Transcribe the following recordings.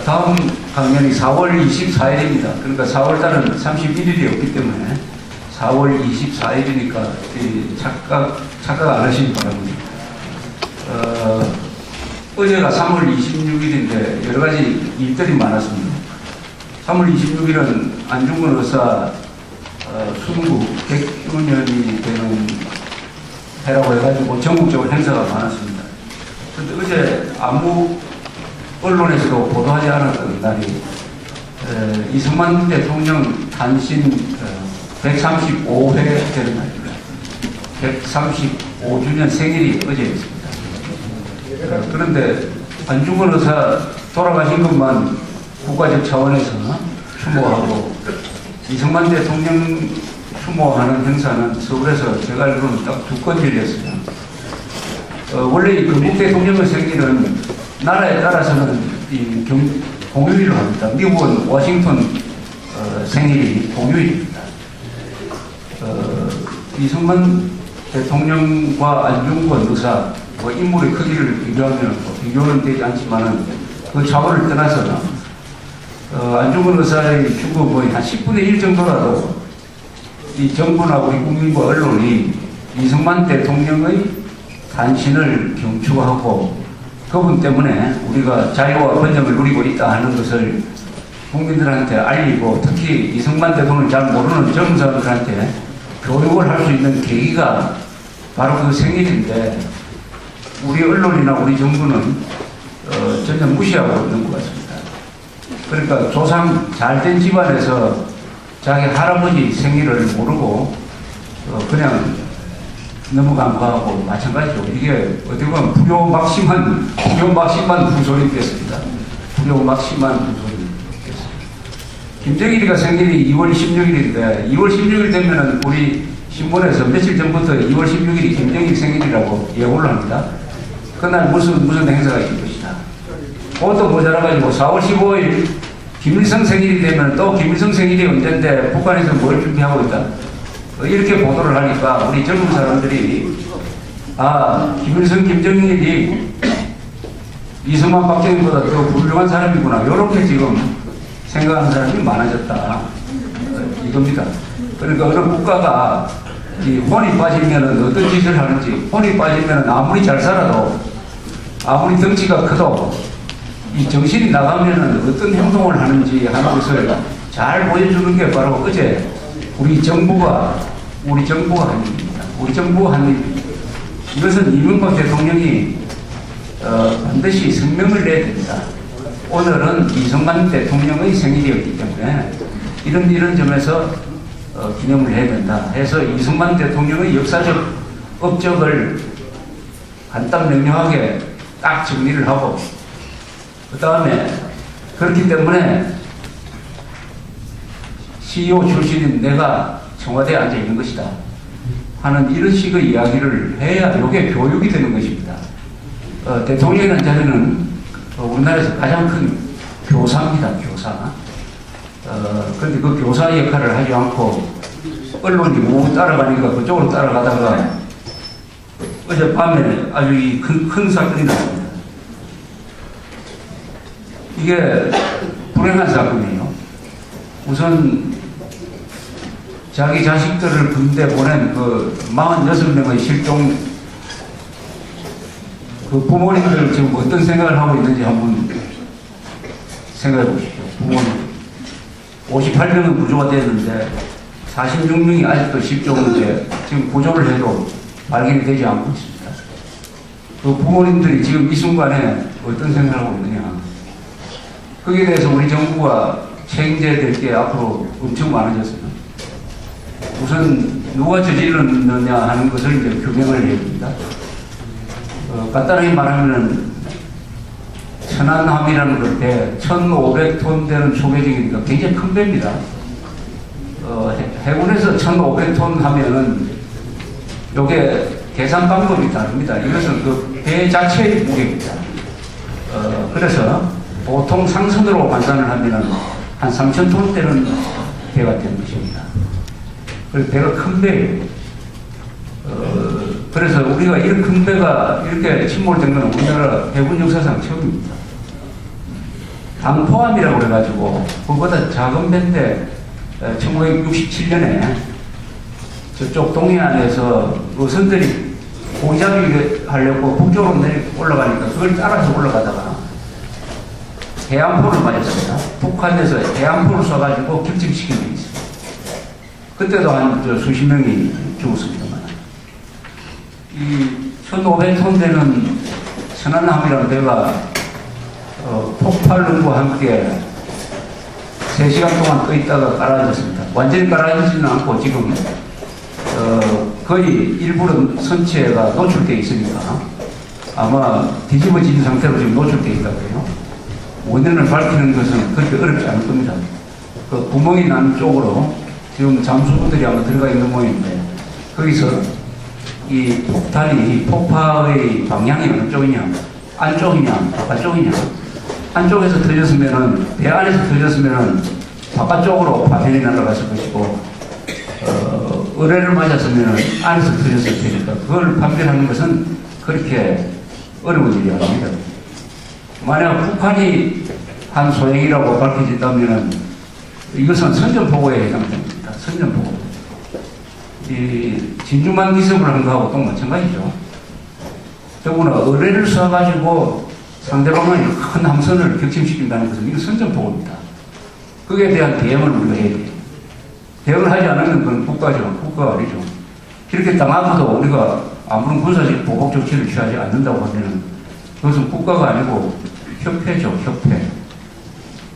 다음 강연이 4월 24일입니다. 그러니까 4월달은 31일이 없기 때문에 4월 24일이니까 착각 안 하시기 바랍니다. 어제가 3월 26일인데 여러 가지 일들이 많았습니다. 3월 26일은 안중근 의사 순구 100주년이 되는 해라고 해가지고 전국적으로 행사가 많았습니다. 그런데 어제 아무 언론에서도 보도하지 않았던 날이 이승만 대통령 탄신 135회 되는 날입니다. 135주년 생일이 어제였습니다. 그런데 안중근 의사 돌아가신 것만 국가적 차원에서 추모하고 이승만 대통령 추모하는 행사는 서울에서 제가 알기로는 딱 2건 열렸어요. 원래 이 건국 대통령의 생일은 나라에 따라서는 공휴일로 합니다. 미국은 워싱턴 생일이 공휴일입니다. 이승만 대통령과 안중근 의사 인물의 크기를 비교하면 비교는 되지 않지만은 그 차원을 떠나서 안중근 의사의 죽음 거의 한 10분의 1 정도라도 이 정부나 우리 국민과 언론이 이승만 대통령의 탄신을 경축하고 그분 때문에 우리가 자유와 번영을 누리고 있다 하는 것을 국민들한테 알리고 특히 이승만 대통령을 잘 모르는 젊은 사람들한테 교육을 할 수 있는 계기가 바로 그 생일인데 우리 언론이나 우리 정부는 전혀 무시하고 있는 것 같습니다. 그러니까 조상 잘된 집안에서 자기 할아버지 생일을 모르고 그냥 넘어간거하고 마찬가지죠. 이게 어떻게 보면 불효막심한 후소리 됐습니다. 불효막심한 후소리 됐습니다. 김정일이가 생일이 2월 16일인데 2월 16일 되면은 우리 신문에서 며칠 전부터 2월 16일이 김정일 생일이라고 예고를 합니다. 그날 무슨 행사가 있을 것이다. 그것도 모자라가지고 4월 15일 김일성 생일이 되면 또 김일성 생일이 언젠데 북한에서 뭘 준비하고 있다. 이렇게 보도를 하니까 우리 젊은 사람들이 김일성 김정일이 이승만 박정희보다 더 훌륭한 사람이구나 이렇게 지금 생각하는 사람이 많아졌다 이겁니다. 그러니까 어느 국가가 이 혼이 빠지면 어떤 짓을 하는지 혼이 빠지면 아무리 잘 살아도 아무리 덩치가 커도 이 정신이 나가면 어떤 행동을 하는지 하는 것을 잘 보여주는 게 바로 어제 우리 정부가 한 일입니다. 우리 정부가 한 일입니다. 이것은 이명박 대통령이 반드시 성명을 내야 됩니다. 오늘은 이승만 대통령의 생일이었기 때문에 이런 점에서 기념을 해야 된다 해서 이승만 대통령의 역사적 업적을 간단 명료하게 딱 정리를 하고 그 다음에 그렇기 때문에 CEO 출신인 내가 청와대에 앉아 있는 것이다 하는 이런 식의 이야기를 해야 이게 교육이 되는 것입니다. 대통령이라는 자리는 우리나라에서 가장 큰 교사입니다. 교사. 그런데 그 교사 역할을 하지 않고 언론이 뭐 따라가니까 그쪽으로 따라가다가 어젯밤에 아주 큰 사건이 났습니다. 이게 불행한 사건이에요. 우선 자기 자식들을 군대 보낸 그 46명의 실종 그 부모님들 지금 어떤 생각을 하고 있는지 한번 생각해 보십시오. 부모님 58명은 구조가 됐는데 46명이 아직도 실종인데 지금 구조를 해도 발견이 되지 않고 있습니다. 그 부모님들이 지금 이 순간에 어떤 생각을 하고 있느냐. 거기에 대해서 우리 정부가 책임져야 될 게 앞으로 엄청 많아졌습니다. 우선 누가 저질렀느냐 하는 것을 이제 규명을 해야 됩니다. 간단하게 말하면은 천안함이라는 걸 1,500톤 되는 초계적이니까 굉장히 큰 배입니다. 해군에서 1,500톤 하면은 요게 계산 방법이 다릅니다. 이것은 그 배 자체의 무게입니다. 그래서 보통 상선으로換산을 하면 한 3,000톤대는 배가 되는 것입니다. 그래서 배가 큰 배예요. 그래서 우리가 이런 큰 배가 이렇게 침몰된 건 우리나라 해군 역사상 처음입니다. 당포함이라고 그래가지고 그보다 작은 배인데 1967년에 저쪽 동해안에서 어선들이 고기잡이 하려고 북쪽으로 올라가니까 그걸 따라서 올라가다가 해안포를 맞았습니다. 북한에서 해안포를 쏴가지고 격침시킨 적이 있습니다. 그때도 한 수십 명이 죽었습니다만, 이 1,500톤 되는 천안함이라는 배가 폭발능과 함께 3시간 동안 떠 있다가 깔아졌습니다. 완전히 깔아지지는 않고 지금 거의 일부러 선체가 노출되어 있으니까 아마 뒤집어진 상태로 지금 노출되어 있다고 해요. 원인을 밝히는 것은 그렇게 어렵지 않을 겁니다. 그 구멍이 난 쪽으로 지금 잠수부들이 아마 들어가 있는 모양인데, 거기서 이 폭탄이, 폭파의 방향이 어느 쪽이냐, 안쪽이냐, 바깥쪽이냐. 안쪽에서 터졌으면은, 배 안에서 터졌으면은 바깥쪽으로 파편이 날아갔을 것이고, 의뢰를 맞았으면은 안에서 터졌을 테니까, 그걸 판별하는 것은 그렇게 어려운 일이 아닙니다. 만약 북한이 한 소행이라고 밝혀진다면은 이것은 선전포고에 해당됩니다. 선전포고. 이 진주만 기습을 한 거하고 또 마찬가지죠. 더구나 의뢰를 쏴가지고 상대방의 큰 함선을 격침시킨다는 것은 이건 선전포고입니다. 그에 대한 대응을 우리가 해야 돼요. 대응을 하지 않으면 그건 국가죠. 국가가 아니죠. 이렇게 당하고도 우리가 아무런 군사적 보복 조치를 취하지 않는다고 하면 그것은 국가가 아니고 협회죠. 협회.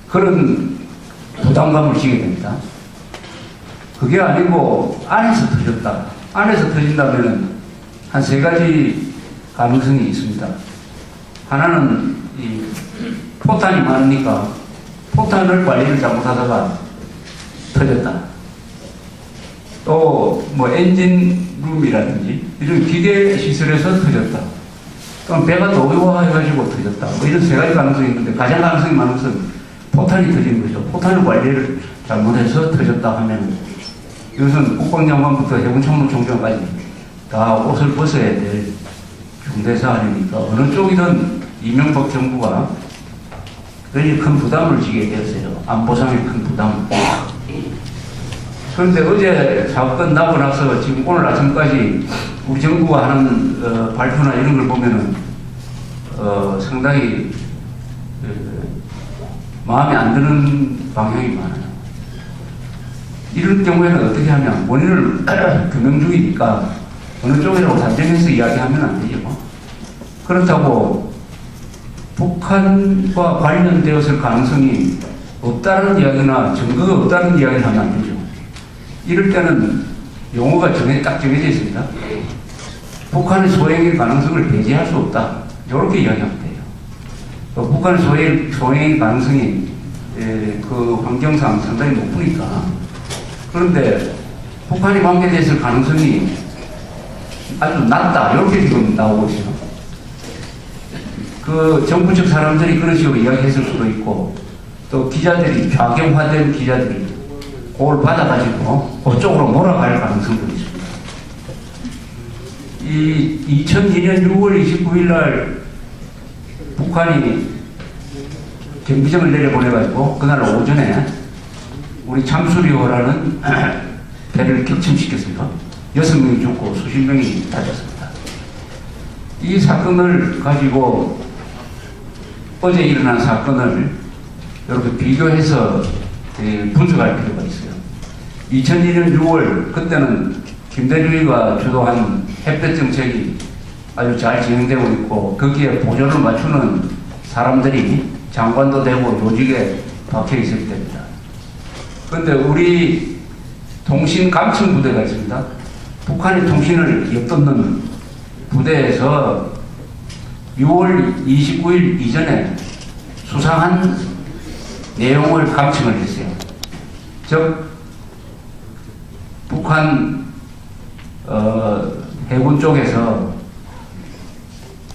그런 부담감을 지게 됩니다. 그게 아니고 안에서 터졌다. 안에서 터진다면 한 3가지 가능성이 있습니다. 하나는 이 포탄이 많으니까 포탄을 관리를 잘못하다가 터졌다. 또 뭐 엔진룸이라든지 이런 기계 시설에서 터졌다. 또 배가 노후화해가지고 터졌다. 뭐 이런 3가지 가능성이 있는데 가장 가능성이 많은 것은 포탄이 터진 거죠. 포탄을 관리를 잘못해서 터졌다 하면 이것은 국방장관부터 해군참모총장까지 다 옷을 벗어야 될 중대사안이니까 어느 쪽이든 이명박 정부가 굉장히 큰 부담을 지게 되었어요. 안보상의 큰 부담. 그런데 어제 사건 나고 나서 지금 오늘 아침까지 우리 정부가 하는 발표나 이런 걸 보면은 상당히 마음에 안 드는 방향이 많아요. 이럴 경우에는 어떻게 하면 원인을 규명 중이니까 어느 쪽이라고 단정해서 이야기하면 안 되죠. 그렇다고 북한과 관련되었을 가능성이 없다는 이야기나 증거가 없다는 이야기를 하면 안 되죠. 이럴 때는 용어가 딱 정해져 있습니다. 북한의 소행일 가능성을 배제할 수 없다. 이렇게 이야기하면 돼요. 북한의 소행일 가능성이 그 환경상 상당히 높으니까. 그런데 북한이 관계됐을 가능성이 아주 낮다. 이렇게 지금 나오고 있어요. 그 정부 측 사람들이 그런 식으로 이야기했을 수도 있고, 또 기자들이, 좌경화된 기자들이 그걸 받아가지고 그쪽으로 몰아갈 가능성도 있습니다. 이 2002년 6월 29일 날 북한이 경비정을 내려보내가지고 그날 오전에 우리 참수리호라는 배를 격침시켰습니다. 6명이 죽고 수십 명이 다쳤습니다. 이 사건을 가지고 어제 일어난 사건을 이렇게 비교해서 분석할 필요가 있어요. 2002년 6월 그때는 김대중이가 주도한 햇볕 정책이 아주 잘 진행되고 있고 거기에 보조를 맞추는 사람들이 장관도 되고 조직에 박혀 있을 때입니다. 그런데 우리 통신 감청 부대가 있습니다. 북한의 통신을 엿듣는 부대에서 6월 29일 이전에 수상한 내용을 감청을 했어요. 즉 북한 해군 쪽에서